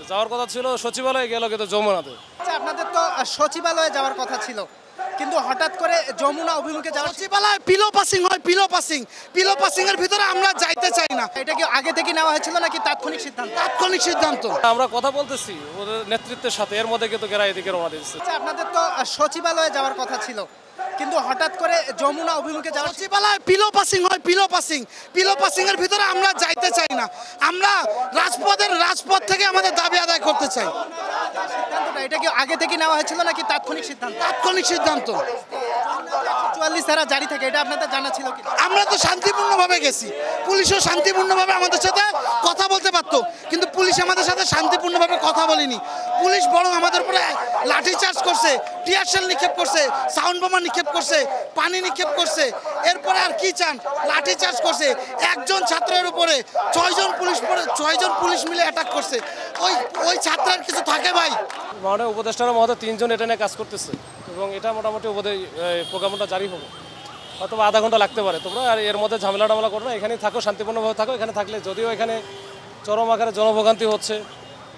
যাওয়ার কথা ছিল সচিবালয়ে, গেল কিন্তু যমুনাতে। আচ্ছা, আপনাদের তো সচিবালয়ে যাওয়ার কথা ছিল, কিন্তু হঠাৎ করে যমুনা অভিমুখে যাওয়ার সচিবালয় পিলো পাসিং এর ভিতরে আমরা যাইতে চাই না। এটা কি আগে থেকে নেওয়া হয়েছিল নাকি তাৎক্ষণিক সিদ্ধান্ত? তাৎক্ষণিক সিদ্ধান্ত। আমরা কথা বলতেছি ওদের নেতৃত্বের সাথে, এর মধ্যে কিন্তু গেরা এদিকে রওনা দিচ্ছে। আচ্ছা, আপনাদের তো সচিবালয়ে যাওয়ার কথা ছিল, কিন্তু হঠাৎ করে যমুনা অভিমুখে যাওয়ার সচিবালয় পিলো পাসিং এর ভিতরে আমরা যাইতে চাই না। আমরা রাজপথ থেকে আমাদের দাবি আদায় করতে চাই। সিদ্ধান্তটা এটা কি আগে থেকে নেওয়া হয়েছিল নাকি তাৎক্ষণিক সিদ্ধান্ত? তাৎক্ষণিক সিদ্ধান্ত। 44 ধারা জারি থাকে, এটা আপনাদের জানা ছিল কি? আমরা তো শান্তিপূর্ণভাবে গেছি, পুলিশও শান্তিপূর্ণভাবে আমাদের সাথে কথা বলতে পারতো, কিন্তু পুলিশ আমাদের সাথে শান্তিপূর্ণভাবে কথা বলেনি। পুলিশ বরং আমাদের উপরে লাঠিচার্জ করছে, টিয়ার শেল নিক্ষেপ করছে, সাউন্ড বোমা নিক্ষেপ করছে, পানি নিক্ষেপ করছে। এরপরে আর কি চান? লাঠিচার্জ করছে, একজন ছাত্রের উপরে 6 জন পুলিশ মিলে অ্যাটাক করছে। ওই ছাত্রের কিছু থাকে ভাই? মাননীয় উপদেষ্টারা মহোদয় 3 জন এটা নিয়ে কাজ করতেছে এবং এটা মোটামুটি প্রোগ্রামটা জারি হবে, হয়তো আধা ঘন্টা লাগতে পারে। তোমরা আর এর মধ্যে ঝামেলা করো না, এখানেই থাকো, শান্তিপূর্ণভাবে থাকো। এখানে থাকলে যদিও এখানে চরম আকারে জনভোগান্তি হচ্ছে,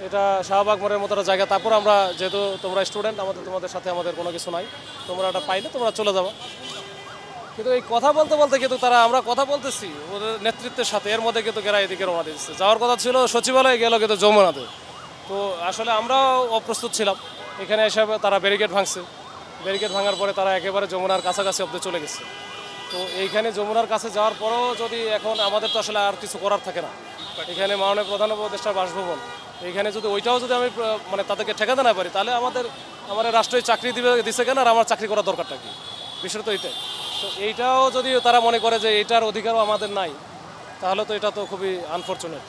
এটা শাহবাগ মোড়ের মতো একটা জায়গা। তারপর আমরা যেহেতু তোমরা স্টুডেন্ট, তোমাদের সাথে আমাদের কোনো কিছু নাই, তোমরা এটা পাইলে তোমরা চলে যাবো। কিন্তু এই কথা বলতে কিন্তু আমরা কথা বলতেছি ওদের নেতৃত্বের সাথে, এর মধ্যে কিন্তু গেরা এদিকে রওনা দিচ্ছে। যাওয়ার কথা ছিল সচিবালয়ে, গেল কিন্তু যমুনাতে। তো আসলে আমরাও অপ্রস্তুত ছিলাম। এখানে এসে তারা ব্যারিকেড ভাঙছে, ব্যারিকেড ভাঙার পরে তারা একেবারে যমুনার কাছাকাছি অব্দি চলে গেছে। তো এইখানে যমুনার কাছে যাওয়ার পরেও যদি এখন আমাদের তো আসলে আর কিছু করার থাকে না। এখানে মাননীয় প্রধান উপদেষ্টার বাসভবন, এইখানে যদি ওইটাও যদি আমি তাদেরকে ঠেকাতে না পারি, তাহলে আমাদের রাষ্ট্রীয় চাকরি দিছে কেন, আর আমার চাকরি করার দরকারটা কি? বিষয় তো এইটাই। তো এইটাও যদি তারা মনে করে যে এইটার অধিকারও আমাদের নাই, তাহলে তো এটা তো খুবই আনফর্চুনেট।